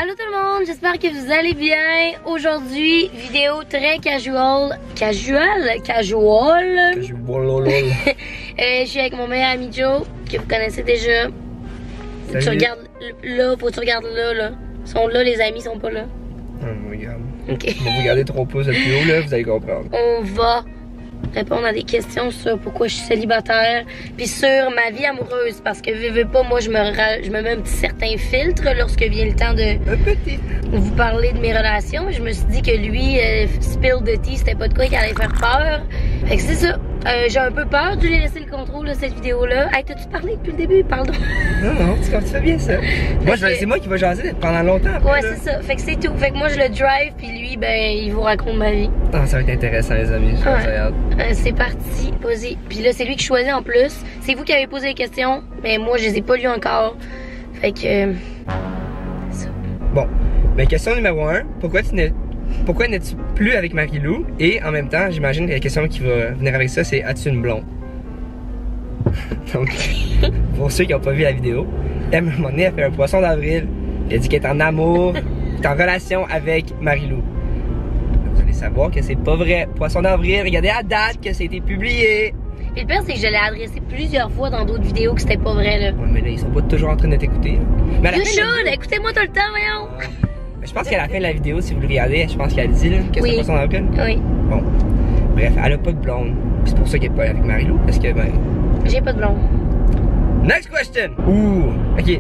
Allô tout le monde, j'espère que vous allez bien. Aujourd'hui, vidéo très casual. Je suis avec mon meilleur ami Joe, que vous connaissez déjà. Salut. Tu regardes là, faut que tu regardes là. Ils sont là, les amis, ils sont pas là. On regarde. Ok. Vous regardez 3 pouces de plus haut, là, vous allez comprendre. On va répondre à des questions sur pourquoi je suis célibataire, puis sur ma vie amoureuse, parce que veux pas, moi je me mets un petit certain filtre lorsque vient le temps de Un petit. vous parler de mes relations. Je me suis dit que lui, spill the tea, c'était pas de quoi qui allait faire peur. Fait que c'est ça. J'ai un peu peur de lui laisser le contrôle de cette vidéo-là. Hey, t'as-tu parlé depuis le début? Pardon. Non, tu fais bien ça. Moi, que- c'est moi qui vais jaser pendant longtemps. Après, Ouais, là. c'est ça. Fait que c'est tout. Fait que moi, je le drive, puis lui, ben, il vous raconte ma vie. Ah, ça va être intéressant, les amis. J'ai hâte. C'est parti, posez. Puis là, c'est lui qui choisit en plus. C'est vous qui avez posé les questions, mais moi, je les ai pas lues encore. Fait que... ça. Bon, mais question numéro 1. Pourquoi n'es-tu plus avec Marie-Lou? Et en même temps, j'imagine que la question qui va venir avec ça, c'est as-tu une blonde? Donc, pour ceux qui n'ont pas vu la vidéo, M, à un moment donné, a fait un poisson d'avril. Elle a dit qu'elle est en amour, qu'elle est en relation avec Marie-Lou. Vous allez savoir que c'est pas vrai. Poisson d'avril, regardez la date que ça a été publié. Puis le pire, c'est que je l'ai adressé plusieurs fois dans d'autres vidéos que c'était pas vrai, là. Ouais, mais là, ils sont pas toujours en train de t'écouter. Mais à la You fin de la should! vidéo- Écoutez-moi tout le temps, voyons! Mais je pense qu'à la fin de la vidéo, si vous le regardez, je pense qu'elle dit là, que c'est Oui. poisson d'avril. Oui. Bon. Bref, elle a pas de blonde. Puis c'est pour ça qu'elle est pas avec Marie-Lou. Parce que, ben. J'ai pas de blonde. Next question! Ouh! Ok.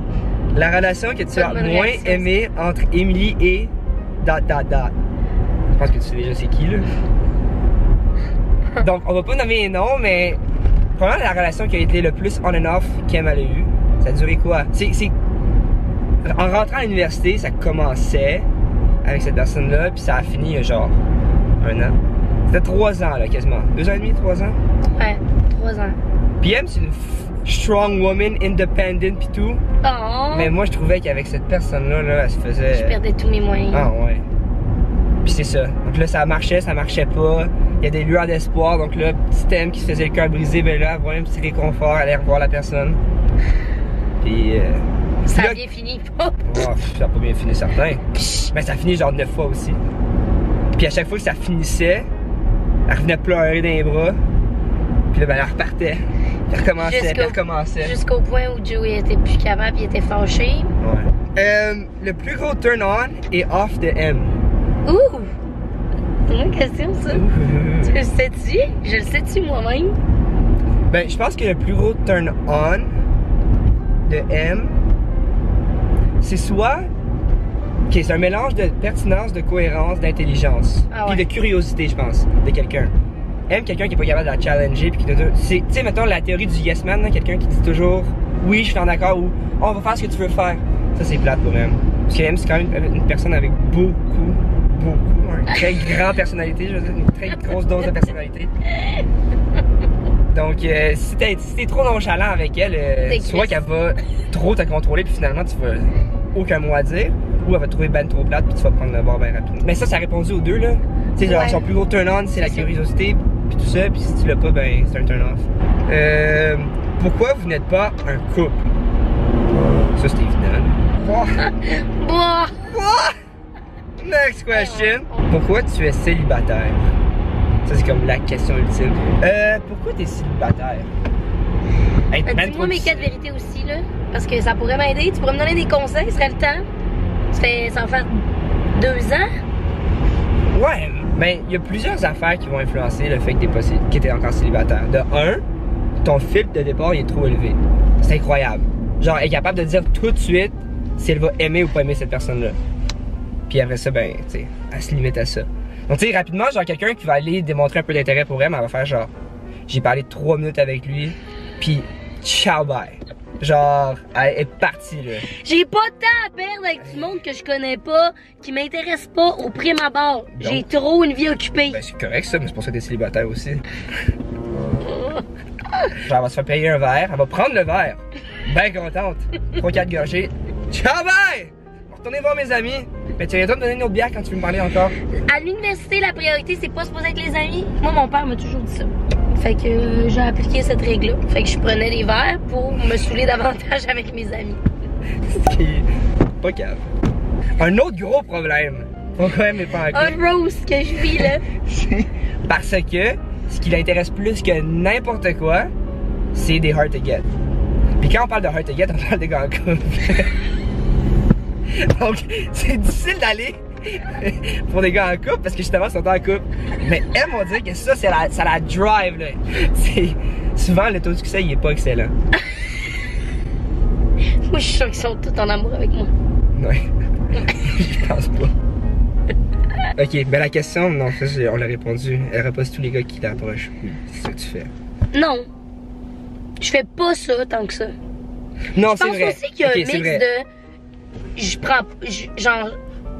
La relation que tu Pas as de bonne moins réaction. aimée entre Emily et. Je pense que tu sais déjà c'est qui, là. Donc, on va pas nommer les noms, mais. Probablement la relation qui a été le plus on and off qu'Em a eu. Ça a duré quoi? En rentrant à l'université, ça commençait avec cette personne-là, puis ça a fini il y a genre 1 an. C'était 3 ans, là, quasiment. 2 ans et demi, 3 ans. Ouais, 3 ans. Puis Em, c'est une strong woman, independent, pis tout. Oh! Mais moi, je trouvais qu'avec cette personne-là, là, elle se faisait. Je perdais tous mes moyens. Ah ouais. Puis c'est ça. Donc là, ça marchait pas. Il y a des lueurs d'espoir. Donc là, petit Em qui se faisait le cœur brisé, ben là, avoir un petit réconfort, aller revoir la personne. Puis. Ça là- a bien fini. Oh! Oh, ça a pas bien fini, certain. Mais ça a fini genre 9 fois aussi. Puis à chaque fois que ça finissait, elle revenait pleurer dans les bras. Puis là, ben, elle repartait. Elle recommençait, puis elle recommençait. Jusqu'au point où Joey était plus capable, il était fâché. Ouais. Le plus gros turn on est off de M. Ouh! C'est une question, ça. Tu le sais-tu? Je le sais-tu moi-même? Ben, je pense que le plus gros turn on de M, c'est soit que c'est un mélange de pertinence, de cohérence, d'intelligence, Ah puis ouais. de curiosité, je pense, de quelqu'un. M, quelqu'un qui est pas capable de la challenger, puis qui te tu sais, mettons la théorie du yes man, là, quelqu'un qui dit toujours oui, je suis en accord ou oh, on va faire ce que tu veux faire. Ça, c'est plate pour M. Parce que M, c'est quand même une personne avec une très grande personnalité, je veux dire, une très grosse dose de personnalité. Donc, si t'es trop nonchalant avec elle, soit qu'elle va trop te contrôler, puis finalement, tu vas aucun mot à dire, ou elle va te trouver ben trop plate, puis tu vas prendre le bord bien rapidement. Mais ça a répondu aux deux, là. Tu sais, genre, Ouais. son plus gros turn-on, c'est la C'est ça. curiosité, puis tout ça, puis si tu l'as pas, ben, c'est un turn-off. Pourquoi vous n'êtes pas un couple? Ça, c'est évident. Boah! Next question. Pourquoi tu es célibataire? Ça, c'est comme la question ultime. Pourquoi t'es célibataire? Hey, man, Dis-moi trop mes 4 vérités aussi, là. Parce que ça pourrait m'aider. Tu pourrais me donner des conseils, ce serait le temps. Ça en fait 2 ans. Ouais, mais il y a plusieurs affaires qui vont influencer le fait que t'es encore célibataire. De 1, ton filtre de départ il est trop élevé. C'est incroyable. Genre, elle est capable de dire tout de suite si elle va aimer ou pas aimer cette personne-là. Puis après ça, ben, tu sais, elle se limite à ça. Donc, tu sais, rapidement, genre, quelqu'un qui va aller démontrer un peu d'intérêt pour elle va faire genre, j'ai parlé 3 minutes avec lui, puis ciao, bye. Genre, elle est partie, là. J'ai pas de temps à perdre avec du monde que je connais pas, qui m'intéresse pas au prime abord. J'ai trop une vie occupée. Ben, c'est correct ça, mais c'est pour ça que t'es célibataire aussi. Genre, elle va se faire payer un verre, elle va prendre le verre. Ben contente. 3-4 gorgées. Ciao, bye! On va retourner voir mes amis. Mais tu viendras me donner une autre bière quand tu veux me parler encore. À l'université, la priorité, c'est pas supposé être les amis. Moi, mon père m'a toujours dit ça. Fait que j'ai appliqué cette règle-là. Fait que je prenais des verres pour me saouler davantage avec mes amis. C'est pas cave. Un autre gros problème. Mon gars n'est pas en couple. Un roast que je vis là. Parce que ce qui l'intéresse plus que n'importe quoi, c'est des hard to get. Puis quand on parle de hard to get, on parle des gars en couple. Donc, c'est difficile d'aller pour des gars en couple parce que justement, ils sont en couple. Mais elle m'a dit que ça, ça la drive, là. Souvent, le taux de succès, il est pas excellent. Moi, je suis sûre qu'ils sont tous en amour avec moi. Ouais. Je pense pas. Ok, ben la question, non, ça, on l'a répondu. Elle repose tous les gars qui t'approchent. C'est ça que tu fais. Non. Je fais pas ça tant que ça. Non, c'est vrai. Je pense aussi qu'il y a okay, un mix de...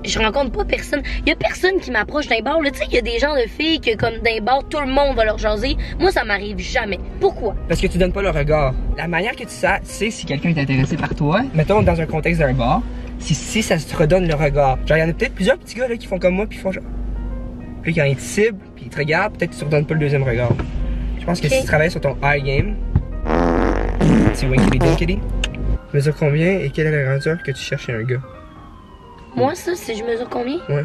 Je rencontre pas personne. Il y a personne qui m'approche d'un bar. Tu sais, il y a des gens de filles que comme d'un bar, tout le monde va leur jaser. Moi, ça m'arrive jamais. Pourquoi? Parce que tu donnes pas le regard. La manière que tu sais si quelqu'un est intéressé par toi, mettons dans un contexte d'un bar, si ça te redonne le regard. Genre, il y en a peut-être plusieurs petits gars là, qui font comme moi, puis font genre... Puis quand ils te ciblent, puis ils te regardent, peut-être que tu ne redonnes pas le deuxième regard. Je pense que si tu travailles sur ton eye game, c'est Winkity Dinkity. Tu mesures combien et quelle est la grandeur que tu cherches chez un gars? Moi, ça, c'est je mesure combien? Ouais.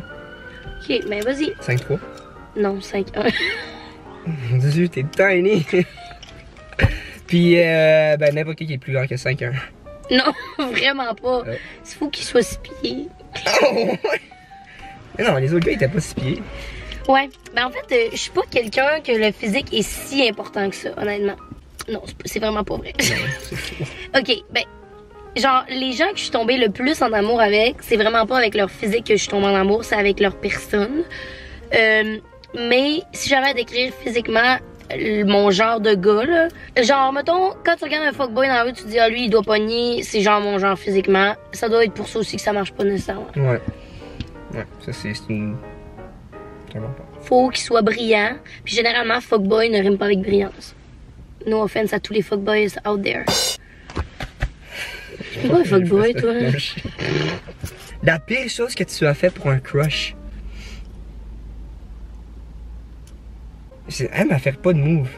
Ok, ben vas-y. 5'3". Non, 5'1". Mon Dieu, t'es tiny! Puis, ben n'importe qui est plus grand que 5'1". Non, vraiment pas. Il faut qu'il soit 6 pieds. Oh, ouais. Mais non, les autres gars, ils étaient pas 6 pieds. Ouais, ben en fait, je suis pas quelqu'un que le physique est si important que ça, honnêtement. Non, c'est vraiment pas vrai. Non, c'est fou. Ok, ben... Genre, les gens que je suis tombée le plus en amour avec, c'est vraiment pas avec leur physique que je suis tombée en amour, c'est avec leur personne. Mais si j'avais à décrire physiquement mon genre de gars, là, genre, mettons, quand tu regardes un fuckboy dans la rue, tu te dis, ah, lui, il doit pogner, c'est genre mon genre physiquement. Ça doit être pour ça aussi que ça marche pas nécessairement. Ouais. Ouais, ça, c'est une... Faut qu'il soit brillant. Puis généralement, fuckboy ne rime pas avec brillance. No offense à tous les fuckboys out there. T'es pas un fuckboy, toi? La pire chose que tu as fait pour un crush. Elle m'a fait pas de move.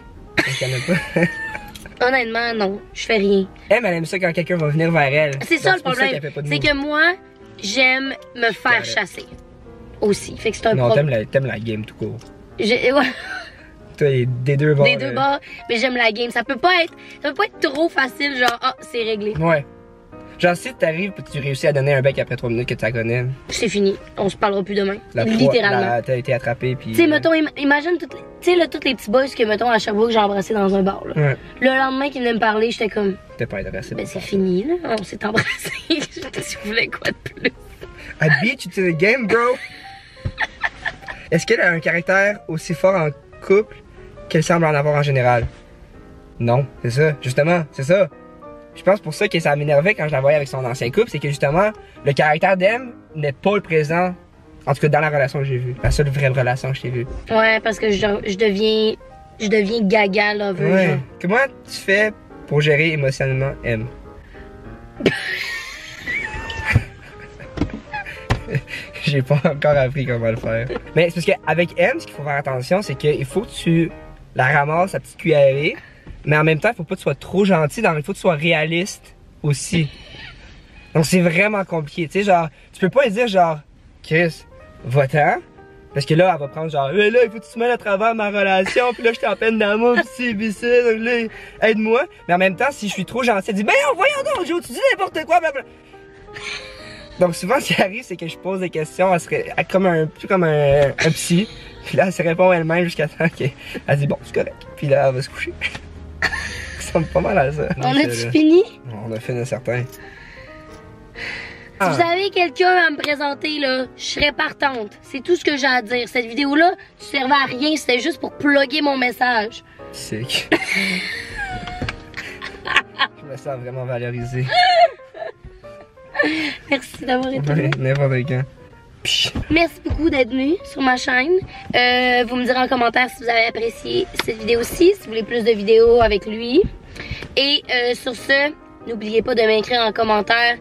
Honnêtement, non. Je fais rien. Elle aime ça quand quelqu'un va venir vers elle. C'est ça le problème. C'est que moi, j'aime me faire chasser. Aussi. Fait que c'est un problème. Non, t'aimes la game tout court. Ouais. Toi, des deux bords. Des deux bords. Mais j'aime la game. Ça peut pas être trop facile, genre, ah, c'est réglé. Ouais. Genre, si t'arrives et tu réussis à donner un bec après 3 minutes que tu la connais. C'est fini. On se parlera plus demain. Littéralement. T'as été attrapé puis. Tu sais, mettons, imagine tous les petits boys que, mettons, à Sherbrooke, j'ai embrassé dans un bar, là. Ouais. Le lendemain qu'ils venaient me parler, j'étais comme. T'es pas intéressé. Ben, c'est fini, là. On s'est embrassé. Tu voulais quoi de plus? I beat you to the game, bro. Est-ce qu'elle a un caractère aussi fort en couple qu'elle semble en avoir en général? Non, c'est ça. Justement, c'est ça. Je pense pour ça que ça m'énervait quand je la voyais avec son ancien couple, c'est que justement, le caractère d'Em n'est pas le présent, en tout cas dans la relation que j'ai vue. La seule vraie relation que j'ai vue. Ouais, parce que je deviens gaga lover. Ouais. Comment tu fais pour gérer émotionnellement M? J'ai pas encore appris comment le faire. Mais c'est parce qu'avec M, ce qu'il faut faire attention, c'est qu'il faut que tu la ramasses à petite cuillerée. Mais en même temps, il faut pas que tu sois trop gentil, il faut que tu sois réaliste aussi. Donc c'est vraiment compliqué, tu sais, genre, tu peux pas lui dire genre, Chris, va-t'en. Parce que là, elle va prendre genre, là, il faut que tu te mêles à travers ma relation, puis là, j'étais en peine d'amour, pis c'est, donc là, aide-moi. Mais en même temps, si je suis trop gentil, elle dit, ben voyons donc, Joe, tu dis n'importe quoi, blablabla. Donc souvent, ce qui arrive, c'est que je pose des questions, elle serait comme un psy. Puis là, elle se répond elle-même jusqu'à temps qu'elle dit, bon, c'est correct. Puis là, elle va se coucher. Ça me pas mal à ça. On a-tu fini? On a fini certain. Si vous avez quelqu'un à me présenter, là, je serais partante. C'est tout ce que j'ai à dire. Cette vidéo-là, ne servait à rien. C'était juste pour plugger mon message. Sick. Je me sens vraiment valorisé. Merci d'avoir été là. N'importe quand. Merci beaucoup d'être venu sur ma chaîne. Vous me direz en commentaire si vous avez apprécié cette vidéo-ci, si vous voulez plus de vidéos avec lui. Et sur ce, n'oubliez pas de m'écrire en commentaire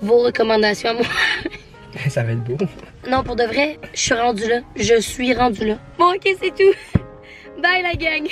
vos recommandations à moi. Ça va être beau. Non, pour de vrai, je suis rendue là. Je suis rendue là. Bon, ok, c'est tout. Bye la gang.